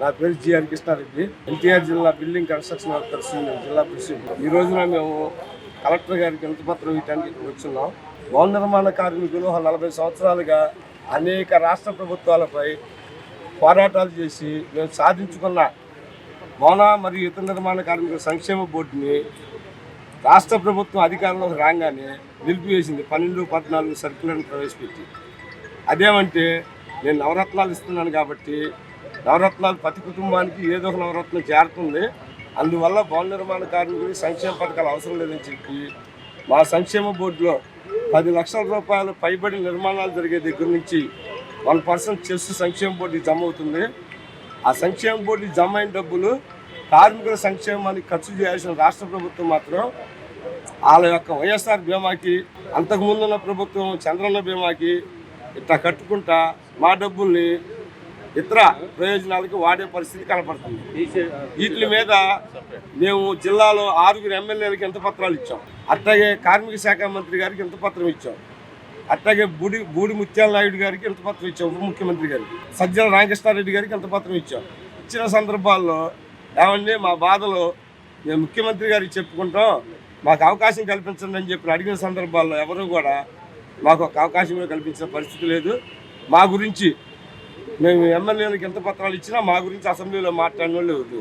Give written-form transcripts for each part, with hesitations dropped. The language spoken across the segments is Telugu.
నా పేరు జిఆర్ కృష్ణారెడ్డి, ఎన్టీఆర్ జిల్లా బిల్డింగ్ కన్స్ట్రక్షన్ వర్కర్స్ జిల్లా ప్రెసిడెంట్. ఈ రోజున మేము కలెక్టర్ గారికి వినతిపత్రం ఇవ్వడానికి ఇక్కడ వచ్చున్నాం. భవన నిర్మాణ కార్మికులు 40 సంవత్సరాలుగా అనేక రాష్ట్ర ప్రభుత్వాలపై పోరాటాలు చేసి మేము సాధించుకున్న భవన మరియు ఇతర నిర్మాణ కార్మికుల సంక్షేమ బోర్డుని రాష్ట్ర ప్రభుత్వం అధికారంలోకి రాగానే నిలిపివేసింది. 12-14 సర్క్యులర్ని ప్రవేశపెట్టి, అదేమంటే నేను నవరత్నాలు ఇస్తున్నాను కాబట్టి నవరత్నాలు ప్రతి కుటుంబానికి ఏదో ఒక నవరత్నం చేరుతుంది, అందువల్ల భవన నిర్మాణ కార్మికులకు సంక్షేమ పథకాలు అవసరం లేదని చెప్పి మా సంక్షేమ బోర్డులో 10 లక్షల రూపాయలు పైబడి నిర్మాణాలు జరిగే దగ్గర నుంచి 1% చెస్ సంక్షేమ బోర్డుకి జమ అవుతుంది. ఆ సంక్షేమ బోర్డుకి జమ అయిన డబ్బులు కార్మికుల సంక్షేమానికి ఖర్చు చేయాల్సిన రాష్ట్ర ప్రభుత్వం మాత్రం వాళ్ళ యొక్క వైఎస్ఆర్ బీమాకి, అంతకుముందున్న ప్రభుత్వం చంద్రన్న బీమాకి ఇట్లా కట్టుకుంటా మా డబ్బుల్ని ఇతర ప్రయోజనాలకి వాడే పరిస్థితి కనపడుతుంది. వీటి మీద మేము జిల్లాలో 6 ఎమ్మెల్యేలకి ఎంత పత్రాలు ఇచ్చాం, అట్లాగే కార్మిక శాఖ మంత్రి గారికి ఎంత పత్రం ఇచ్చాం, అట్లాగే బూడి ముత్యాల నాయుడు గారికి ఎంత పత్రం ఇచ్చాం, ఉప ముఖ్యమంత్రి గారికి, సజ్జల రామకృష్ణారెడ్డి గారికి ఎంత పత్రం ఇచ్చాం. ఇచ్చిన సందర్భాల్లో ఏమండి మా బాధలు మేము ముఖ్యమంత్రి గారికి చెప్పుకుంటాం, మాకు అవకాశం కల్పించండి అని చెప్పి అడిగిన సందర్భాల్లో ఎవరు కూడా మాకు ఒక అవకాశం కల్పించిన పరిస్థితి లేదు. మా గురించి మేము ఎమ్మెల్యేలకు ఎంత పత్రాలు ఇచ్చినా మా గురించి అసెంబ్లీలో మాట్లాడిన వాళ్ళు లేదు.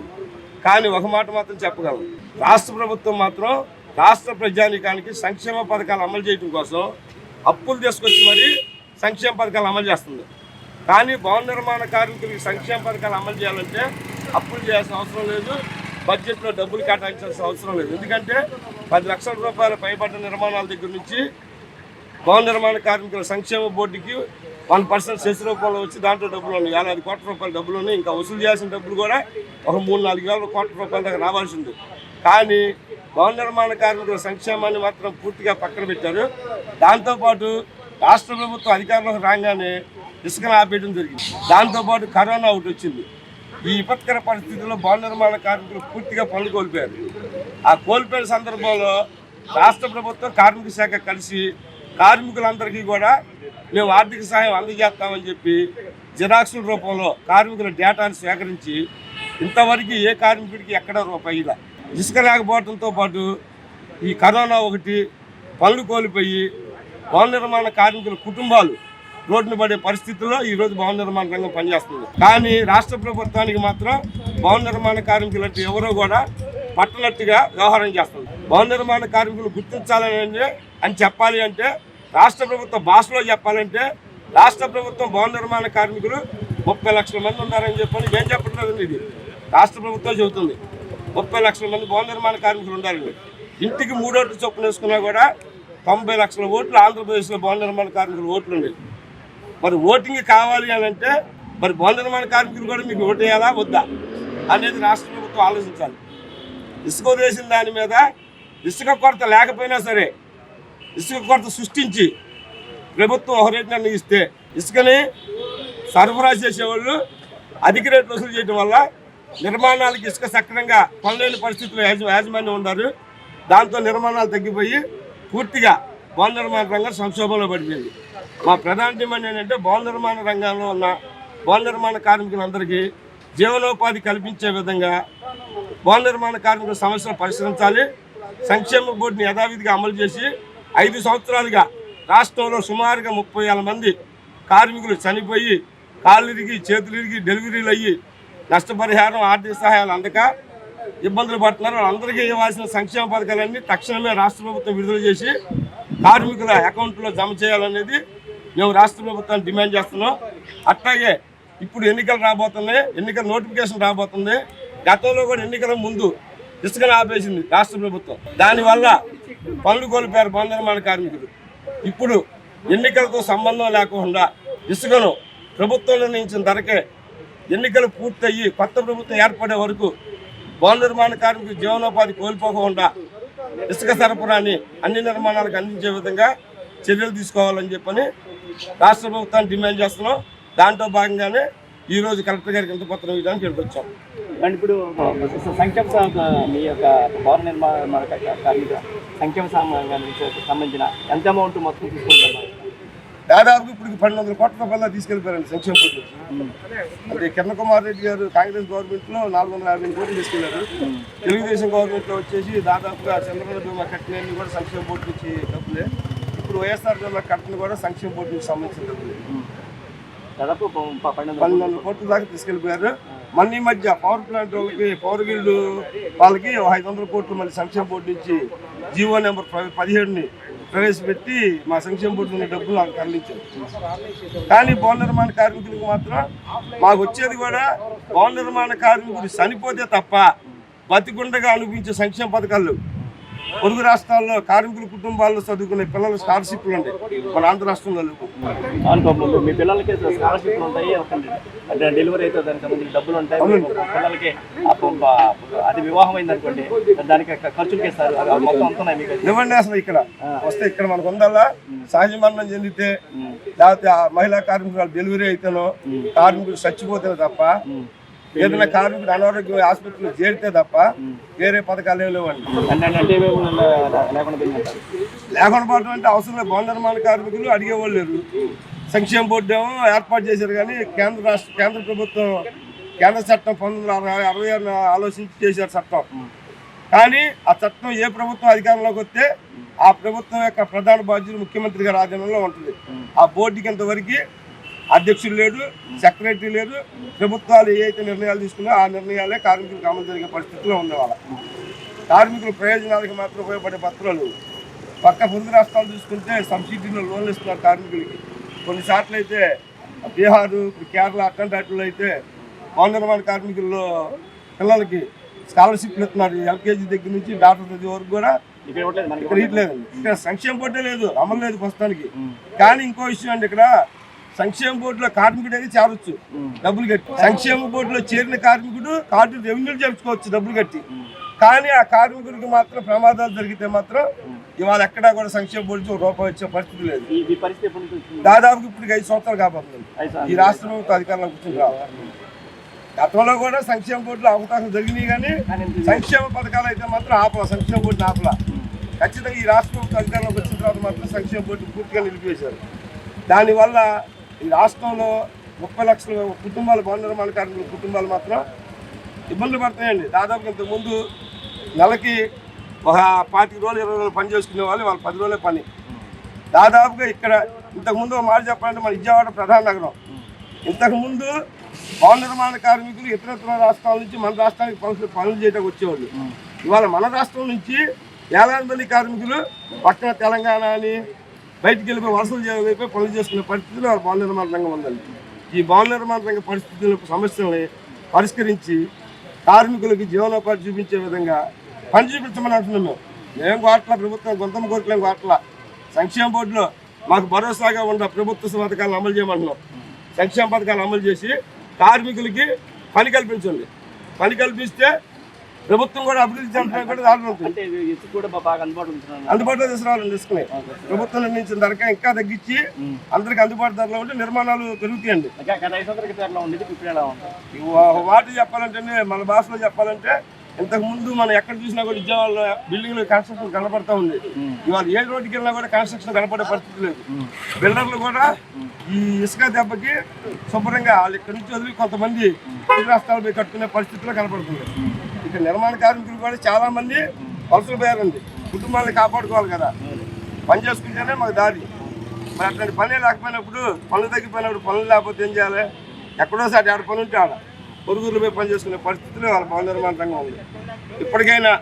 కానీ ఒక మాట మాత్రం చెప్పగలం, రాష్ట్ర ప్రభుత్వం మాత్రం రాష్ట్ర ప్రజానీకానికి సంక్షేమ పథకాలు అమలు చేయడం కోసం అప్పులు తీసుకొచ్చి మరీ సంక్షేమ పథకాలు అమలు చేస్తుంది. కానీ భవన నిర్మాణ కార్మికులకి సంక్షేమ పథకాలు అమలు చేయాలంటే అప్పులు చేయాల్సిన అవసరం లేదు, బడ్జెట్లో డబ్బులు కేటాయించాల్సిన అవసరం లేదు. ఎందుకంటే 10 లక్షల రూపాయల పైబడ్డ నిర్మాణాల దగ్గర నుంచి భవన నిర్మాణ కార్మికుల సంక్షేమ బోర్డుకి 1% సెస్ రూపంలో వచ్చి దాంట్లో డబ్బులు ఉన్నాయి, 50 కోట్ల రూపాయల డబ్బులు ఉన్నాయి. ఇంకా వసూలు చేయాల్సిన డబ్బులు కూడా ఒక 3-4 వేల కోట్ల రూపాయల దాకా రావాల్సింది. కానీ భవన నిర్మాణ కార్మికుల సంక్షేమాన్ని మాత్రం పూర్తిగా పక్కన పెట్టారు. దాంతోపాటు రాష్ట్ర ప్రభుత్వం అధికారంలోకి రాగానే ఇసుకను ఆపేయడం జరిగింది. దాంతోపాటు కరోనా ఒకటి వచ్చింది. ఈ విపత్కర పరిస్థితుల్లో భవన నిర్మాణ కార్మికులు పూర్తిగా పనులు కోల్పోయారు. ఆ కోల్పోయిన సందర్భంలో రాష్ట్ర ప్రభుత్వం కార్మిక శాఖ కలిసి కార్మికులందరికీ కూడా మేము ఆర్థిక సహాయం అందజేస్తామని చెప్పి జిరాక్సుల రూపంలో కార్మికుల డేటాను సేకరించి ఇంతవరకు ఏ కార్మికుడికి ఎక్కడ రూపాయిలా ఇసుక లేకపోవడంతో పాటు ఈ కరోనా ఒకటి పనులు కోల్పోయి భవన నిర్మాణ కార్మికుల కుటుంబాలు రోడ్డును పడే పరిస్థితుల్లో ఈరోజు భవన నిర్మాణ రంగం పనిచేస్తుంది. కానీ రాష్ట్ర ప్రభుత్వానికి మాత్రం భవన నిర్మాణ కార్మికులు అంటే ఎవరో కూడా పట్టనట్టుగా వ్యవహారం చేస్తుంది. భవన నిర్మాణ కార్మికులు గుర్తించాలని అని చెప్పాలి అంటే రాష్ట్ర ప్రభుత్వ భాషలో చెప్పాలంటే రాష్ట్ర ప్రభుత్వం భవన నిర్మాణ కార్మికులు 30 లక్షల మంది ఉన్నారని చెప్పని ఏం చెప్పట్లేదండి, ఇది రాష్ట్ర ప్రభుత్వం చెబుతుంది. 30 లక్షల మంది భవన నిర్మాణ కార్మికులు ఉండాలండి. ఇంటికి 3 ఓట్లు చొప్పున వేసుకున్నా కూడా 90 లక్షల ఓట్లు ఆంధ్రప్రదేశ్లో భవన నిర్మాణ కార్మికులు ఓట్లు ఉన్నాయి. మరి ఓటింగ్ కావాలి అని అంటే మరి భవన నిర్మాణ కార్మికులు కూడా మీకు ఓటు వేయాలా వద్దా అనేది రాష్ట్ర ప్రభుత్వం ఆలోచించాలి. ఇసుక వదిలేసిన దాని మీద ఇసుక కొరత లేకపోయినా సరే ఇసుక కొరత సృష్టించి ప్రభుత్వం ఒక రేటు నిర్ణయిస్తే ఇసుకని సరఫరా చేసేవాళ్ళు అధిక రేట్లు వసూలు చేయడం వల్ల నిర్మాణాలకి ఇసుక సక్రమంగా కొనలేని పరిస్థితుల్లో యాజమాన్యం ఉన్నారు. దాంతో నిర్మాణాలు తగ్గిపోయి పూర్తిగా భవన నిర్మాణ రంగం సంక్షోభంలో పడిపోయింది. మా ప్రధాన డిమాండ్ ఏంటంటే భవన నిర్మాణ రంగంలో ఉన్న భవన నిర్మాణ కార్మికులందరికీ జీవనోపాధి కల్పించే విధంగా భవన నిర్మాణ కార్మికుల సమస్యలు పరిష్కరించాలి. సంక్షేమ బోర్డుని యథావిధిగా అమలు చేసి 5 సంవత్సరాలుగా రాష్ట్రంలో సుమారుగా 30,000 మంది కార్మికులు చనిపోయి కాళ్ళు ఇరిగి చేతులు ఇరిగి డెలివరీలు అయ్యి నష్టపరిహారం ఆర్థిక సహాయాలు అందక ఇబ్బందులు పడుతున్నారు. వాళ్ళందరికీ ఇవ్వాల్సిన సంక్షేమ పథకాలన్నీ తక్షణమే రాష్ట్ర ప్రభుత్వం విడుదల చేసి కార్మికుల అకౌంట్లో జమ చేయాలనేది మేము రాష్ట్ర ప్రభుత్వాన్ని డిమాండ్ చేస్తున్నాం. అట్లాగే ఇప్పుడు ఎన్నికలు రాబోతున్నాయి, ఎన్నికల నోటిఫికేషన్ రాబోతుంది. గతంలో కూడా ఎన్నికల ముందు ఇసుకను ఆపేసింది రాష్ట్ర ప్రభుత్వం, దానివల్ల పనులు కోల్పోయారు భవన నిర్మాణ కార్మికులు. ఇప్పుడు ఎన్నికలతో సంబంధం లేకుండా ఇసుకను ప్రభుత్వం నిర్ణయించిన ధరకే ఎన్నికలు పూర్తయ్యి కొత్త ప్రభుత్వం ఏర్పడే వరకు భవన నిర్మాణ కార్మికులు జీవనోపాధి కోల్పోకుండా ఇసుక సరఫరాని అన్ని నిర్మాణాలకు అందించే విధంగా చర్యలు తీసుకోవాలని చెప్పని రాష్ట్ర ప్రభుత్వాన్ని డిమాండ్ చేస్తున్నాం. దాంట్లో భాగంగానే ఈరోజు కలెక్టర్ గారికి ఎంత పత్రం ఇవ్వడానికి వచ్చాం. అండ్ ఇప్పుడు సంక్షేమ మీ యొక్క భవన నిర్మాణ కార్మిక సంక్షేమ సంబంధించిన ఎంత అమౌంట్ మొత్తం తీసుకుంటారు? దాదాపు ఇప్పుడు 1200 కోట్ల రూపాయలు తీసుకెళ్ళిపోయారండి సంక్షేమ బోర్డు నుంచి. అంటే కిరణ్ కుమార్ రెడ్డి గారు కాంగ్రెస్ గవర్నమెంట్లో 450 కోట్లు తీసుకెళ్లారు. తెలుగుదేశం గవర్నమెంట్లో వచ్చేసి దాదాపుగా చంద్రబాబు బీమా కట్టినన్ని కూడా సంక్షేమ బోర్డు నుంచి డబ్బులే. ఇప్పుడు వైఎస్ఆర్ బీమా కట్టిన కూడా సంక్షేమ బోర్డు నుంచి సంబంధించిన డబ్బులే. దాదాపు 1200 కోట్ల దాకా తీసుకెళ్ళిపోయారు. మళ్ళీ ఈ మధ్య పవర్ ప్లాంట్ వాళ్ళకి పవర్ గిల్డ్ వాళ్ళకి 500 కోట్లు మళ్ళీ సంక్షేమ బోర్డు నుంచి జీవో నెంబర్ 17ని ప్రవేశపెట్టి మా సంక్షేమ బోర్డు ఉన్న డబ్బులు నాకు తరలించారు. కానీ భవన నిర్మాణ కార్మికులకు మాత్రం మాకు వచ్చేది కూడా భవన నిర్మాణ కార్మికుడు చనిపోతే తప్ప బతికుండగా అనిపించే సంక్షేమ పథకాలు పొరుగు రాష్ట్రాల్లో కార్మికుల కుటుంబాల్లో చదువుకునే పిల్లల స్కాలర్షిప్లు ఉంటాయి, మన ఆంధ్ర రాష్ట్రంలో అనుకోండి. మీ పిల్లలకి స్కాలర్షిప్లు ఉంటాయి, అంటే డెలివరీ అయితే దానికి సంబంధించి డబ్బులు ఉంటాయి. పిల్లలకి అది వివాహం అయింది అనుకోండి, దానికి ఖర్చులకి ఇస్తారు, మొత్తం అంతున్నాయి మీకు ఇవ్వండి. అసలు ఇక్కడ వస్తే ఇక్కడ మనకు ఉండాలా సహజ మరణం చెందితే లేకపోతే మహిళా కార్మికులు డెలివరీ అయితేనో కార్మికులు చచ్చిపోతే తప్ప ఏదైనా కార్మికుడు అనారోగ్యం ఆసుపత్రిలో చేరితే తప్ప వేరే పథకాలు ఏమి లేవండి. లేకుండా పోవడం అంటే అవసరం లేదు. భవన నిర్మాణ కార్మికులు అడిగేవాళ్ళు లేరు. సంక్షేమ బోర్డు ఏమో ఏర్పాటు చేశారు, కానీ కేంద్ర ప్రభుత్వం కేంద్ర చట్టం 1966 ఆలోచించి చేశారు చట్టం. కానీ ఆ చట్టం ఏ ప్రభుత్వం అధికారంలోకి వస్తే ఆ ప్రభుత్వం యొక్క ప్రధాన బాధ్యత ముఖ్యమంత్రి గారి ఆధీనంలో ఉంటుంది. ఆ బోర్డుకి ఇంతవరకు అధ్యక్షులు లేడు, సెక్రటరీ లేదు. ప్రభుత్వాలు ఏ అయితే నిర్ణయాలు తీసుకున్నా ఆ నిర్ణయాలే కార్మికులకు అమలు జరిగే పరిస్థితిలో ఉండేవాళ్ళ. కార్మికుల ప్రయోజనాలకు మాత్రం ఉపయోగపడే పత్రాలు పక్క పొరుగు రాష్ట్రాలు చూసుకుంటే సబ్సిడీలో లోన్లు ఇస్తున్నారు కార్మికులకి. కొన్నిసార్లు అయితే బీహారు, కేరళ అట్లాంటి వాటిల్లో అయితే భవన నిర్మాణ కార్మికుల్లో పిల్లలకి స్కాలర్షిప్లు ఇస్తున్నారు. ఎల్కేజీ దగ్గర నుంచి డాక్టర్ చదివే వరకు కూడా ఇక్కడ ఇట్లేదండి. ఇక్కడ సంక్షేమ బోర్డే లేదు, అమలు లేదు ప్రస్తుతానికి. కానీ ఇంకో విషయం అండి, ఇక్కడ సంక్షేమ బోర్డులో కార్మికుడు అయితే చేరొచ్చు డబ్బులు కట్టి. సంక్షేమ బోర్డులో చేరిన కార్మికుడు కార్డు రెవెన్యూలు చేర్చుకోవచ్చు డబ్బులు కట్టి. కానీ ఆ కార్మికుడికి మాత్రం ప్రమాదాలు జరిగితే మాత్రం ఇవాళ ఎక్కడా కూడా సంక్షేమ బోర్డు రూపాయి వచ్చే పరిస్థితి లేదు. దాదాపు ఇప్పుడు 5 సంవత్సరాలు కాబోతుంది ఈ రాష్ట్ర ప్రభుత్వం అధికారంలోకి వచ్చింది. గతంలో కూడా సంక్షేమ బోర్డులో అవకాశం జరిగినాయి, కానీ సంక్షేమ పథకాలు అయితే మాత్రం ఆపల, సంక్షేమ బోర్డుని ఆపల. ఖచ్చితంగా ఈ రాష్ట్ర ప్రభుత్వం అధికారంలోకి వచ్చిన తర్వాత మాత్రం సంక్షేమ బోర్డు పూర్తిగా నిలిపివేశారు. దానివల్ల ఈ రాష్ట్రంలో 30 లక్షల కుటుంబాలు, భవన నిర్మాణ కార్మికుల కుటుంబాలు మాత్రం ఇబ్బందులు పడుతున్నాయండి. దాదాపు ఇంతకుముందు నెలకి ఒక 25 రోజులు 20 రోజులు పని చేసుకునే వాళ్ళు 10 రోజులే పని. దాదాపుగా ఇక్కడ ఇంతకుముందు మాట చెప్పాలంటే మన విజయవాడ ప్రధాన నగరం. ఇంతకుముందు భవన నిర్మాణ కార్మికులు ఇతర రాష్ట్రాల నుంచి మన రాష్ట్రానికి పనులు చేయడానికి వచ్చేవాళ్ళు. ఇవాళ మన రాష్ట్రం నుంచి వేలాది మంది కార్మికులు పక్కన తెలంగాణ అని బయటికి వెళ్ళిపోయి వలసలు చేయకపోయి పనులు చేసుకునే పరిస్థితులు వాళ్ళ భవన నిర్మాణ రంగం ఉందండి. ఈ భవన నిర్మాణ రంగ పరిస్థితుల సమస్యల్ని పరిష్కరించి కార్మికులకి జీవనోపాధి చూపించే విధంగా పని చూపించమని అంటున్నాం. మేము కోట్ల ప్రభుత్వం గొంతమ్మ కోట్లేం కోట్ల సంక్షేమ బోర్డులో మాకు భరోసాగా ఉన్న ప్రభుత్వ పథకాలను అమలు చేయమంటున్నాం. సంక్షేమ పథకాలు అమలు చేసి కార్మికులకి పని కల్పించండి. పని కల్పిస్తే ప్రభుత్వం కూడా అభివృద్ధి చెందడానికి కూడా దారులు ఉంటుంది. అందుబాటులో తీసుకురావాలని తీసుకుని ప్రభుత్వం నిర్ణయించిన ధరకే ఇంకా తగ్గించి అందరికి అందుబాటు ధరలో ఉంటే నిర్మాణాలు పెరుగుతాయండి. మాట చెప్పాలంటే మన భాషలో చెప్పాలంటే ఇంతకు ముందు మనం ఎక్కడ చూసినా కూడా విజయవాడలో బిల్డింగ్లు కన్స్ట్రక్షన్ కనపడతా ఉంది. ఇవాళ ఏ రోడ్డుకి వెళ్ళినా కూడా కన్స్ట్రక్షన్ కనపడే పరిస్థితి లేదు. బిల్డర్లు కూడా ఈ ఇసుక దెబ్బకి శుభ్రంగా వాళ్ళు ఇక్కడి నుంచి వదిలి కొంతమంది రాష్ట్రాలు పోయి కట్టుకునే పరిస్థితిలో కనపడుతుంది. ఇక నిర్మాణ కార్మికులు కూడా చాలా మంది వలసలు పోయారండి. కుటుంబాలను కాపాడుకోవాలి కదా, పని చేసుకుంటేనే మాకు దారి. మరి అట్లాంటి పనే లేకపోయినప్పుడు, పనులు తగ్గిపోయినప్పుడు పనులు లేకపోతే ఏం చేయాలి? ఎక్కడోసారి 6 పనులు ఉంటే ఆడ పొరుగురు పోయి పని చేసుకునే పరిస్థితులు వాళ్ళ భవన నిర్మాణ రంగం ఉంది. ఇప్పటికైనా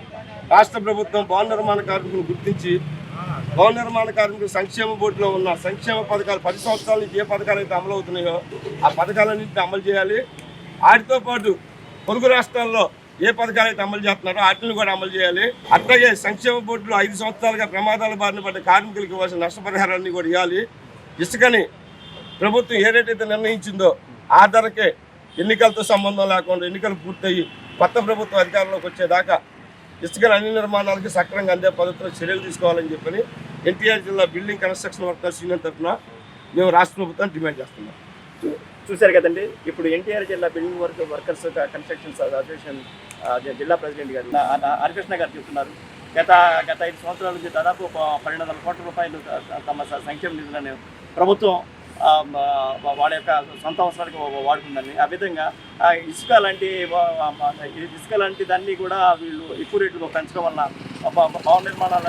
రాష్ట్ర ప్రభుత్వం భవన నిర్మాణ కార్మికులను గుర్తించి భవన నిర్మాణ కార్మికులు సంక్షేమ బోర్డులో ఉన్న సంక్షేమ పథకాలు 10 సంవత్సరాల నుంచి ఏ పథకాలు అయితే అమలు అవుతున్నాయో ఆ పథకాలన్నింటినీ అమలు చేయాలి. వాటితో పాటు పొరుగు రాష్ట్రాల్లో ఏ పథకాలు అయితే అమలు చేస్తున్నారో వాటిని కూడా అమలు చేయాలి. అట్లాగే సంక్షేమ బోర్డులో 5 సంవత్సరాలుగా ప్రమాదాల బారిన పడ్డ కార్మికులకు ఇవ్వాల్సిన నష్టపరిహారాన్ని కూడా ఇవ్వాలి. ఇసుకని ప్రభుత్వం ఏ రేట్ అయితే నిర్ణయించిందో ఆ ధరకే ఎన్నికలతో సంబంధం లేకుండా ఎన్నికలు పూర్తయి కొత్త ప్రభుత్వం అధికారంలోకి వచ్చేదాకా ఇసుకని అన్ని నిర్మాణాలకి సక్రమంగా అందే పద్ధతిలో చర్యలు తీసుకోవాలని చెప్పని ఎన్టీఆర్ జిల్లా బిల్డింగ్ కన్స్ట్రక్షన్ వర్కర్స్ యూనియన్ తరఫున మేము రాష్ట్ర ప్రభుత్వాన్ని డిమాండ్ చేస్తున్నాం. చూశారు కదండి, ఇప్పుడు ఎన్టీఆర్ జిల్లా బిల్డింగ్ వర్కర్స్ కన్స్ట్రక్షన్స్ అసోసియేషన్ జిల్లా ప్రెసిడెంట్ గారు హరికృష్ణ గారు చెప్తున్నారు. గత 5 సంవత్సరాల నుంచి దాదాపు 1200 కోట్ల రూపాయలు తమ సంక్షేమ నిధులను ప్రభుత్వం వాళ్ళ యొక్క సొంత అవసరాలకు వాడుకుందని. ఆ విధంగా ఇసుక లాంటి దాన్ని కూడా వీళ్ళు ఎక్కువ రేట్లుగా పెంచడం వలన భవన నిర్మాణాల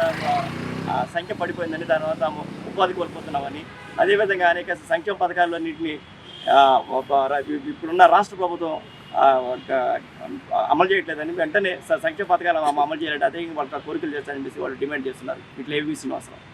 సంఖ్య పడిపోయిందని, దానివల్ల తాము ఉపాధి కోల్పోతున్నామని, అదేవిధంగా అనేక సంక్షేమ పథకాలన్నింటినీ ఇప్పుడున్న రాష్ట్ర ప్రభుత్వం అమలు చేయట్లేదని, వెంటనే సంక్షేమ పథకాలు అమలు చేయాలంటే అదే వాళ్ళ కోరికలు చేస్తారని చెప్పేసి వాళ్ళు డిమాండ్ చేస్తున్నారు. ఇట్లా ఏబీ శ్రీనివాసరావు.